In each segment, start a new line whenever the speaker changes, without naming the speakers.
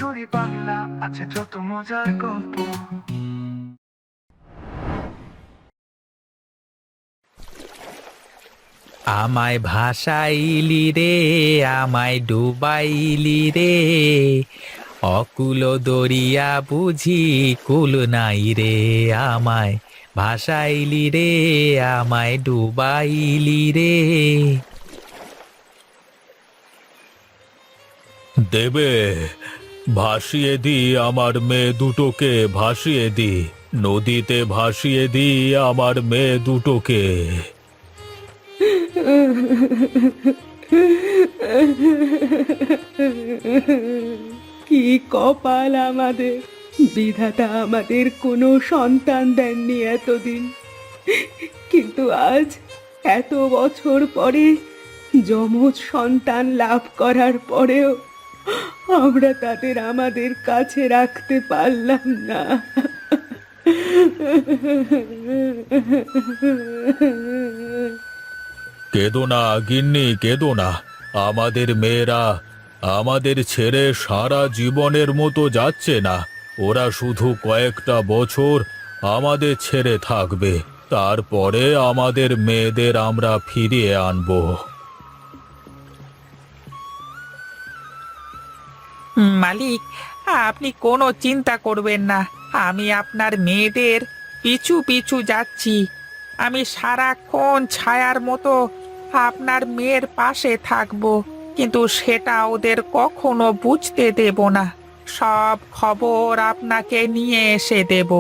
কিশোরী বাংলা আছে যত মজার গল্প।
আমায় ভাসাইলি রে, আমায় ডুবাইলি রে, অকুল দরিয়া বুঝি কুল নাই রে। আমায় ভাসাইলি রে, আমায় ডুবাইলি রে। দেবে, ভাসিয়ে দি আমার মেয়ে দুটোকে, ভাসিয়ে দি নদীতে, ভাসিয়ে দি আমার মেয়ে দুটোকে।
কি কপাল আমাদের! বিধাতা আমাদের কোনো সন্তান দেননি এতদিন, কিন্তু আজ এত বছর পরে যমজ সন্তান লাভ করার পরেও আমরা তাদের আমাদের কাছে রাখতে পারলাম না।
কেঁদো না গিন্নি, কেঁদো না। আমাদের মেয়েরা আমাদের ছেড়ে সারা জীবনের মতো যাচ্ছে না। ওরা শুধু কয়েকটা বছর আমাদের ছেড়ে থাকবে, তারপরে আমাদের মেয়েদের আমরা ফিরিয়ে আনবো। মালিক, আপনি কোনো চিন্তা করবেন না। আমি আপনার মেয়েদের পিছু পিছু যাচ্ছি। আমি সারাক্ষণ ছায়ার মতো আপনার মেয়ের পাশে থাকব, কিন্তু সেটা ওদের কখনো বুঝতে দেব না। সব খবর আপনাকে নিয়ে এসে দেব।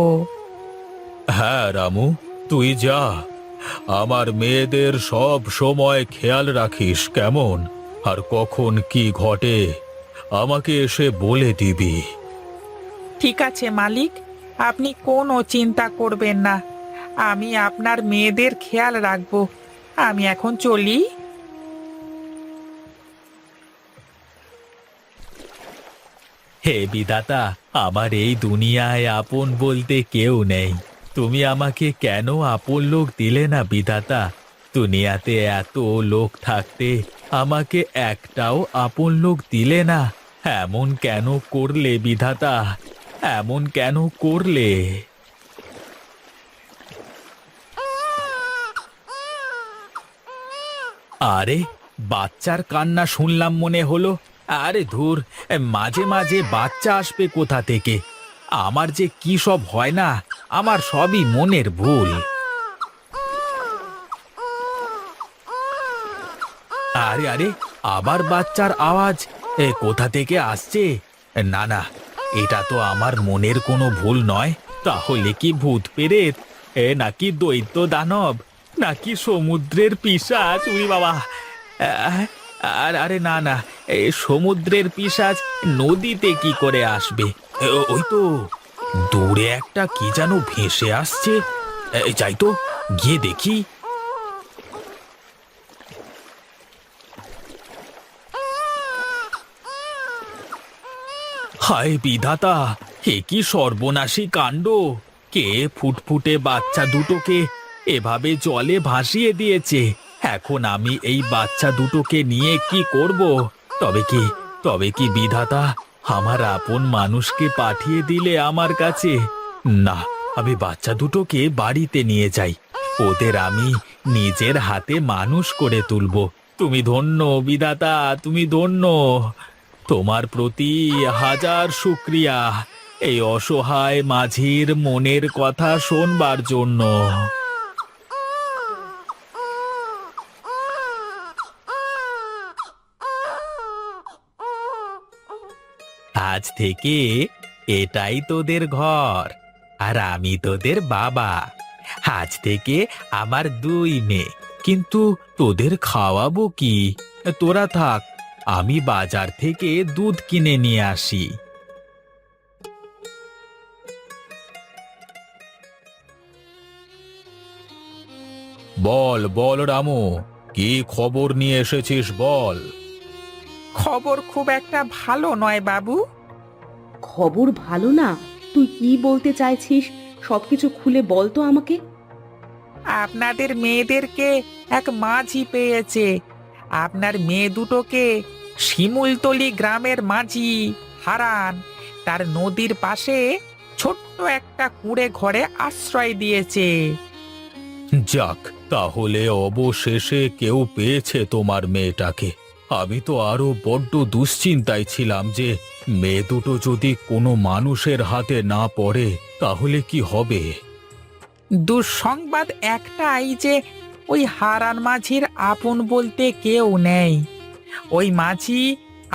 হ্যাঁ রামু, তুই যা। আমার মেয়েদের সব সময় খেয়াল রাখিস কেমন, আর কখন কি ঘটে আমাকে এসে বলে দিবি। ঠিক আছে মালিক, আপনি কোনো চিন্তা করবেন না। আমি আপনার মেয়েদের খেয়াল রাখব। আমি এখন চলি। হে বিধাতা, আমার এই দুনিয়ায় আপন বলতে কেউ নেই। তুমি আমাকে কেন আপন লোক দিলে না বিধাতা? দুনিয়াতে এত লোক থাকতে আমাকে একটাও আপন লোক দিলে না। এমন কেন করলে বিধাতা? এমন কেন করলে? আরে, বাচ্চার কান্না শুনলাম মনে হলো। আরে ধুর, মাঝে মাঝে বাচ্চা আসবে কোথা থেকে? আমার যে কি সব হয় না, আমার সবই মনের ভুল। আরে আরে, আবার বাচ্চার আওয়াজ কোথা থেকে আসছে? না না, এটা তো আমার মনের কোনো ভুল নয়। তাহলে কি ভূত পেরেত, নাকি দৈত্য দানব, নাকি সমুদ্রের পিশাচ? উই বাবা! আহ, আর আরে না না, সমুদ্রের পিশাচ নদীতে কি করে আসবে? ওই তো দূরে একটা কি যেন ভেসে আসছে। যাই তো, গিয়ে দেখি। হায় বিধাতা, হে কি সর্বনাশী কাণ্ড! কে ফুটফুটে বাচ্চা দুটোকে এভাবে জলে ভাসিয়ে দিয়েছে? এখন আমি এই বাচ্চা দুটোকে নিয়ে কি করব? তবে কি বিধাতা আমার আপন মানুষকে পাঠিয়ে দিলে আমার কাছে? না, আমি বাচ্চা দুটোকে বাড়িতে নিয়ে যাই। ওদের আমি নিজের হাতে মানুষ করে তুলব। তুমি ধন্য বিধাতা, তুমি ধন্য। তোমার প্রতি হাজার শুক্রিয়া, এই অসহায় মাঝির মনের কথা শোনবার জন্য। আজ থেকে এটাই তোদের ঘর, আর আমি তোদের বাবা। আজ থেকে আমার দুই মেয়ে, কিন্তু তোদের খাওয়াবো কি? তোরা থাক, আমি বাজার থেকে দুধ কিনে নিয়ে আসি। বল বল রামু, কি খবর নিয়ে এসেছিস বল। খবর খুব একটা ভালো নয় বাবু।
খবর ভালো না? তুই কি বলতে চাইছিস? সবকিছু খুলে বল তো আমাকে।
আপনাদের মেয়েদেরকে এক মাঝি পেয়েছে। আপনার মেয়ে দুটোকে শিমুলতলি গ্রামের মাঝি হারান তার নদীর পাশে ছোট্ট একটা কুঁড়ে ঘরে আশ্রয় দিয়েছে।
যাক, তাহলে অবশেষে কেউ পেয়েছে তোমার মেয়েটাকে। আমি তো আরো বড্ড দুশ্চিন্তায় ছিলাম যে মেয়ে দুটো যদি কোনো মানুষের হাতে না পড়ে তাহলে কি হবে।
দুঃসংবাদ একটাই যে ওই হারান মাঝির আপন বলতে কেউ নেই। ওই মাঝি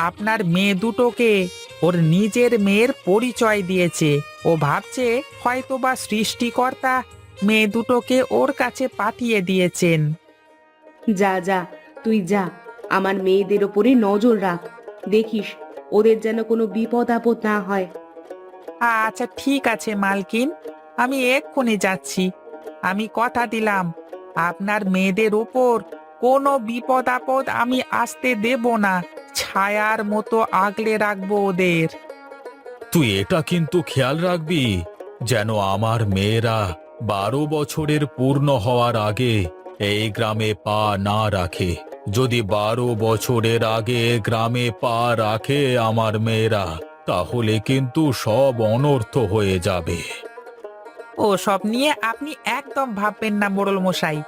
আপনার মেয়ে দুটোকে ওর নিজের মেয়ের পরিচয় দিয়েছে। ও ভাবছে হয়তোবা সৃষ্টিকর্তা মেয়ে দুটোকে ওর কাছে পাঠিয়ে দিয়েছেন।
যা যা, তুই যা, আমার মেয়েদের ওপরে নজর রাখ, দেখিস ওদের যেন কোনো বিপদ আপদ না হয়।
আচ্ছা ঠিক আছে মালকিন, আমি এক্ষুনি যাচ্ছি। আমি কথা দিলাম আপনার মেয়েদের ওপর কোনো বিপদ আপদ আমি আসতে দেব না। ছায়ার মতো আগলে রাখবো ওদের।
তুই এটা কিন্তু খেয়াল রাখবি যেন আমার মেয়েরা 12 বছরের পূর্ণ হওয়ার আগে এই গ্রামে পা না রাখে। যদি 12 বছরের আগে গ্রামে পা রাখে আমার মেয়েরা, তাহলে কিন্তু সব অনর্থ হয়ে যাবে।
ও সব নিয়ে আপনি একদম ভাববেন না মোড়ল মশাই,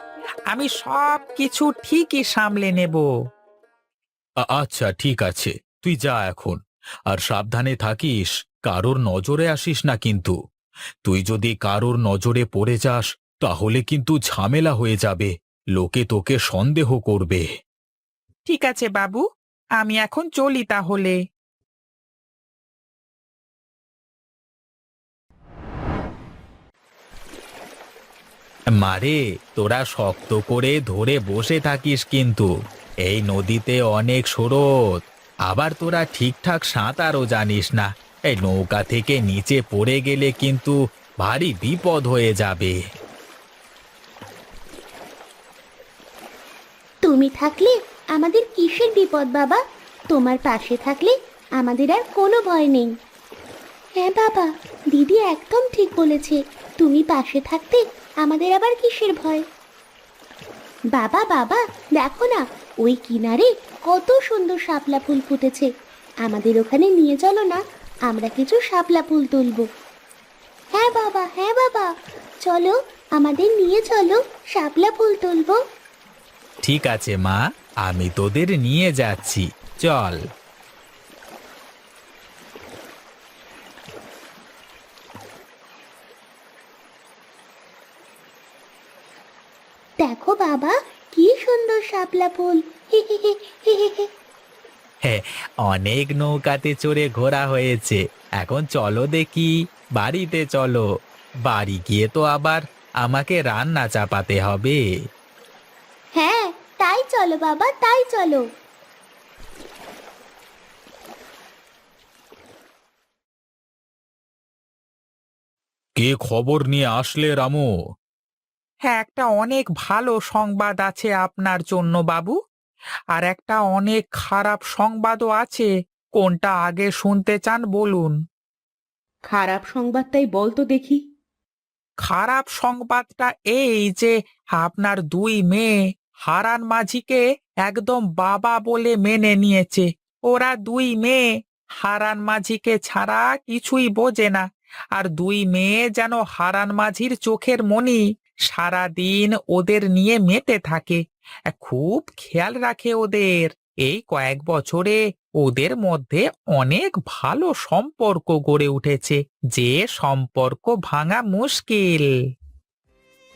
আমি সব কিছু ঠিকই সামলে নেব।
আচ্ছা ঠিক আছে, তুই যা এখন, আর সাবধানে থাকিস, কারোর নজরে আসিস না কিন্তু। তুই যদি কারোর নজরে পড়ে যাস তাহলে কিন্তু ঝামেলা হয়ে যাবে, লোকে তোকে সন্দেহ করবে।
ঠিক আছে বাবু, আমি এখন চলি তাহলে।
মারে, তোরা শক্ত করে ধরে বসে থাকিস কিন্তু, এই নদীতে অনেক স্রোত। আবার তোরা ঠিকঠাক সাঁতারও জানিস না, এই নৌকা থেকে নিচে পড়ে গেলে কিন্তু ভারী বিপদ হয়ে যাবে।
তুমি থাকলে আমাদের কিসের বিপদ বাবা? তোমার পাশে থাকলে আমাদের আর কোনো ভয় নেই। হ্যাঁ বাবা, দিদি একদম ঠিক বলেছে। তুমি পাশে থাকতে আমাদের আবার কিসের ভয়? বাবা বাবা, দেখো না, ওই কিনারে কত সুন্দর শাপলা ফুল ফুটেছে। আমাদের ওখানে নিয়ে চলো না, আমরা কিছু শাপলা ফুল তুলবো। হ্যাঁ বাবা, চলো, আমাদের নিয়ে চলো, শাপলা ফুল তুলবো।
ঠিক আছে মা, আমি তোদের নিয়ে যাচ্ছি, চল।
দেখো বাবা, কি সুন্দর শাপলা ফুল। হে হে হে হে হে হে।
হ্যাঁ, অনেক নৌকাতে চড়ে ঘোরা হয়েছে, এখন চলো দেখি বাড়িতে চলো। বাড়ি গিয়ে তো আবার আমাকে রান্না চাপাতে হবে।
হ্যাঁ, তাই চলো বাবা, তাই চলো।
কে খবর নিয়ে আসলে রামু?
হ্যাঁ, একটা অনেক ভালো সংবাদ আছে আপনার জন্য বাবু, আর একটা অনেক খারাপ সংবাদও আছে। কোনটা আগে শুনতে চান বলুন?
খারাপ সংবাদটাই বল তো দেখি।
খারাপ সংবাদটা এই যে আপনার দুই মেয়ে হারান মাঝিকে একদম বাবা বলে মেনে নিয়েছে। ওরা দুই মেয়ে হারান মাঝিকে ছাড়া কিছুই বোঝে না, আর দুই মেয়ে যেন হারান মাঝির চোখের মণি। সারা দিন ওদের নিয়ে মেতে থাকে, খুব খেয়াল রাখে ওদের। এই কয়েক বছরে ওদের মধ্যে অনেক ভালো সম্পর্ক গড়ে উঠেছে, যে সম্পর্ক ভাঙা মুশকিল।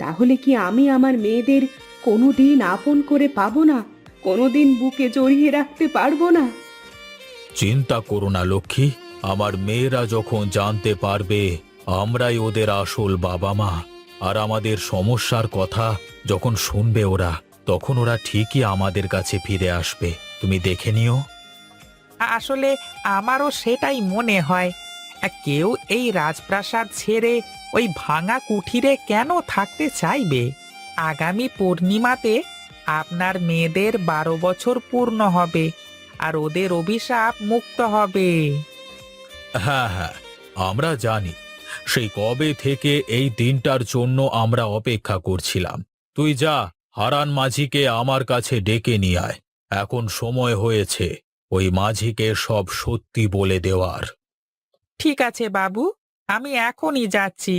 তাহলে কি আমি আমার মেয়েদের কোনোদিন আপন করে পাবো না? কোনোদিন বুকে জড়িয়ে রাখতে পারবো না?
চিন্তা করো না লক্ষ্মী, আমার মেয়েরা যখন জানতে পারবে আমরাই ওদের আসল বাবা মা, আর আমাদের সমস্যার কথা যখন শুনবে ওরা, তখন ওরা ঠিকই আমাদের কাছে ফিরে আসবে, তুমি দেখে নিও।
আসলে আমারও সেটাই মনে হয়। কেউ এই রাজপ্রাসাদ ছেড়ে ওই ভাঙা কুঠিরে কেন থাকতে চাইবে? আগামী পূর্ণিমাতে আপনার মেয়েদের 12 বছর পূর্ণ হবে, আর ওদের অভিশাপ মুক্ত হবে।
হ্যাঁ হ্যাঁ, আমরা জানি, সেই কবে থেকে এই দিনটার জন্য আমরা অপেক্ষা করছিলাম। তুই যা, হারান মাঝিকে আমার কাছে ডেকে নিয়ে আয়। এখন সময় হয়েছে ওই মাঝিকে সব সত্যি বলে দেওয়ার।
ঠিক আছে বাবু, আমি এখনই যাচ্ছি।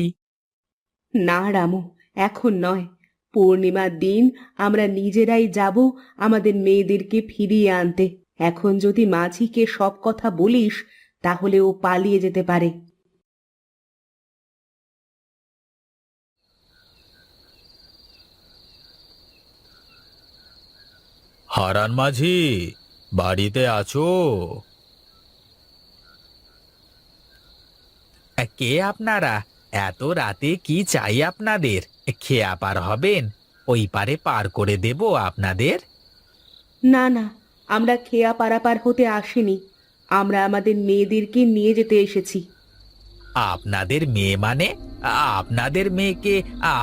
না রামু, এখন নয়। পূর্ণিমার দিন আমরা নিজেরাই যাব আমাদের মেয়েদেরকে ফিরিয়ে আনতে। এখন যদি মাঝিকে সব কথা বলিস তাহলে ও পালিয়ে যেতে পারে।
হারান মাঝি, বাড়িতে আছো?
কে আপনারা? এত রাতে কি চাই আপনাদের? খেয়া পার হবেন? ওই পারে পার করে দেব আপনাদের।
না না, আমরা খেয়া পারাপার হতে আসিনি। আমরা আমাদের মেয়েদেরকে নিয়ে যেতে এসেছি।
আপনাদের মেয়ে মানে? আপনাদের মেয়েকে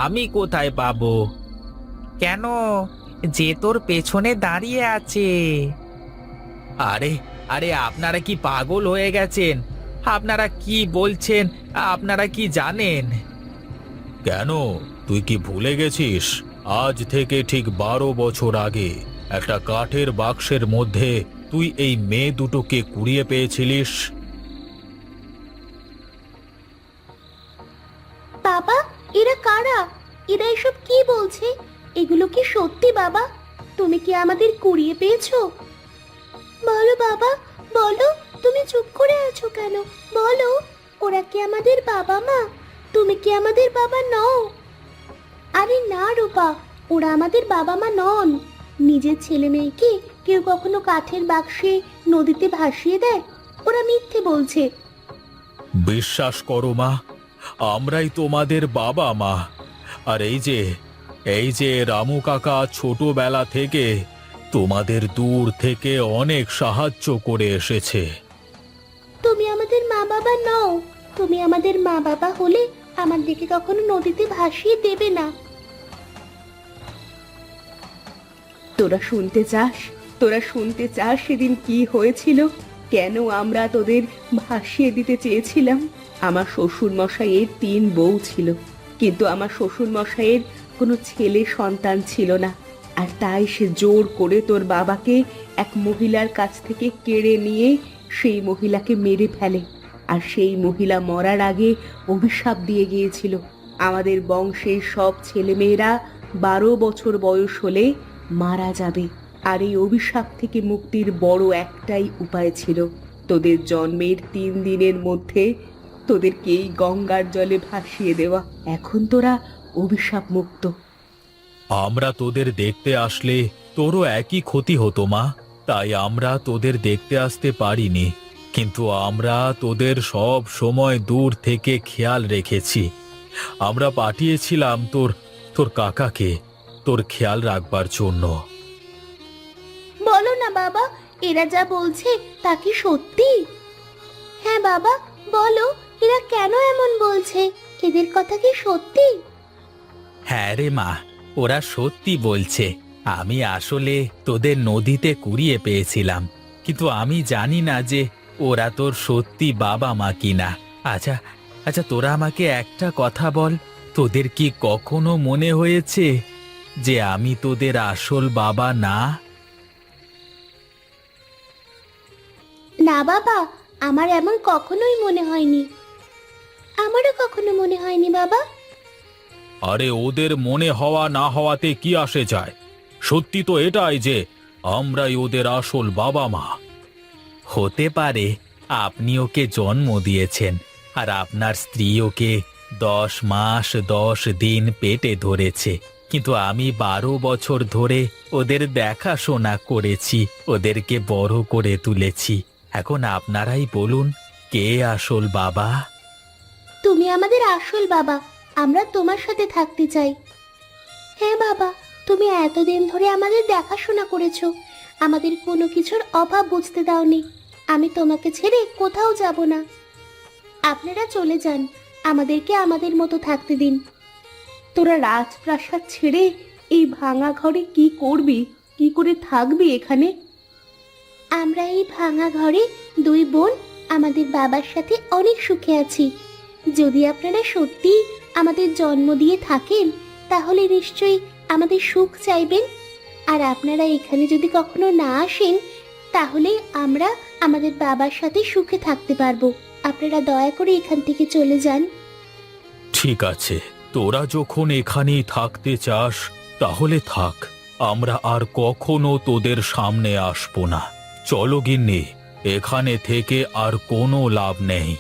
আমি কোথায় পাবো? কেন, যে তোর পেছনে দাঁড়িয়ে আছে। আরে আরে, আপনারা কি পাগল হয়ে গেছেন? আপনারা কি বলছেন? আপনারা কি জানেন?
কেন, তুই কি ভুলে গেছিস? আজ থেকে ঠিক 12 বছর আগে একটা কাঠের বাক্সের মধ্যে তুই এই মেয়ে দুটোকে কুড়িয়ে পেয়েছিলিস।
বাবা, এরা কারা? এরা এসব কি বলছে? এগুলো কি সত্যি বাবা? তুমি কি আমাদের কুড়িয়ে পেয়েছো? বলো বাবা, বলো। তুমি চুপ করে আছো কেন? বলো, ওরা কি আমাদের বাবা মা? তুমি কি আমাদের বাবা নও? আরে না রূপা, ওরা আমাদের বাবা মা নন। নিজের ছেলে মেয়েকে কেউ কখনো কাঠের বাক্সে নদীতে ভাসিয়ে দেয়? ওরা মিথ্যে বলছে।
বিশ্বাস করো মা, আমরাই তোমাদের বাবা মা। আর এই যে রামু কাকা ছোটবেলা থেকে তোমাদের দূর থেকে অনেক সাহায্য করে এসেছে।
তুমি আমাদের মা বাবা নও। তুমি আমাদের মা বাবা হলে আমাদেরকে কখনো নদীতে ভাসিয়ে দেবে না।
তোরা শুনতে চাস? তোরা শুনতে চাস সেদিন কি হয়েছিল? কেন আমরা তোদের ভাসিয়ে দিতে চেয়েছিলাম? আমার শ্বশুর মশাইয়ের 3 বউ ছিল, কিন্তু আমার শ্বশুর মশাইয়ের কোনো ছেলে সন্তান ছিল না। আর তাই সে জোর করে তোর বাবাকে এক মহিলার কাছ থেকে কেড়ে নিয়ে সেই মহিলাকে মেরে ফেলে। আর সেই মহিলা মরার আগে অভিশাপ দিয়ে গিয়েছিল, আমাদের বংশের সব ছেলেমেয়েরা 12 বছর বয়স হলে মারা যাবে। আর এই অভিশাপ থেকে মুক্তির বড় একটাই উপায় ছিল, তোদের জন্মের 3 দিনের মধ্যে তোদেরকে এই গঙ্গার জলে ভাসিয়ে দেওয়া। এখন তোরা অভিশাপ মুক্ত।
আমরা তোদের দেখতে আসলে তোরও একই ক্ষতি হতো মা, তাই আমরা তোদের দেখতে আসতে পারিনি। কিন্তু আমরা তোদের সব সময় দূর থেকে খেয়াল রেখেছি। আমরা পাঠিয়েছিলাম তোর কাকাকে তোর খেয়াল রাখবার জন্য।
বলো না বাবা, এরা যা বলছে তা কি সত্যি? হ্যাঁ বাবা, বলো, এরা কেন এমন বলছে? এদের কথা কি সত্যি?
হ্যাঁ রে মা, ওরা সত্যি বলছে। আমি আসলে তোদের নদীতে কুড়িয়ে পেয়েছিলাম, কিন্তু আমি জানি না যে ওরা তোর সত্যি বাবা মা কিনা। আচ্ছা আচ্ছা, তোরা আমাকে একটা কথা বল, তোদের কি কখনো মনে হয়েছে যে আমি তোদের আসল বাবা না?
না বাবা, আমার এমন কখনোই মনে হয়নি। আমারও কখনো মনে হয়নি বাবা।
আরে ওদের মনে হওয়া না হওয়াতে কি আসে যায়? সত্যি তো এটাই যে আমরাই ওদের আসল বাবা মা।
হতে পারে আপনি ওকে জন্ম দিয়েছেন, আর আপনার স্ত্রী ওকে 10 মাস 10 দিন পেটে ধরেছে, কিন্তু আমি 12 বছর ধরে ওদের দেখাশোনা করেছি, ওদেরকে বড় করে তুলেছি। এখন আপনারাই বলুন, কে আসল বাবা?
তুমি আমাদের আসল বাবা। আমরা তোমার সাথে থাকতে চাই। হ্যাঁ বাবা, তুমি এতদিন ধরে আমাদের দেখাশোনা করেছো, আমাদের কোনো কিছুর অভাব বুঝতে দাওনি। আমি তোমাকে ছেড়ে কোথাও যাব না। আপনারা চলে যান, আমাদেরকে আমাদের মতো থাকতে দিন।
তোরা রাজপ্রাসাদ ছেড়ে এই ভাঙা ঘরে কি করবি? কি করে থাকবি এখানে?
আমরা এই ভাঙা ঘরে 2 বোন আমাদের বাবার সাথে অনেক সুখে আছি। যদি আপনারা সত্যি আমাদের জন্ম দিয়ে থাকেন, তাহলে নিশ্চয়ই আমাদের সুখ চাইবেন। আর আপনারা এখানে যদি কখনো না আসেন, তাহলে আমরা আমাদের বাবার সাথে সুখে থাকতে পারবো। আপনারা দয়া করে এখান থেকে চলে যান।
ঠিক আছে, তোরা যখন এখানেই থাকতে চাস তাহলে থাক। আমরা আর কখনো তোদের সামনে আসবো না। চলো গিন্নি, এখানে থেকে আর কোনো লাভ নেই।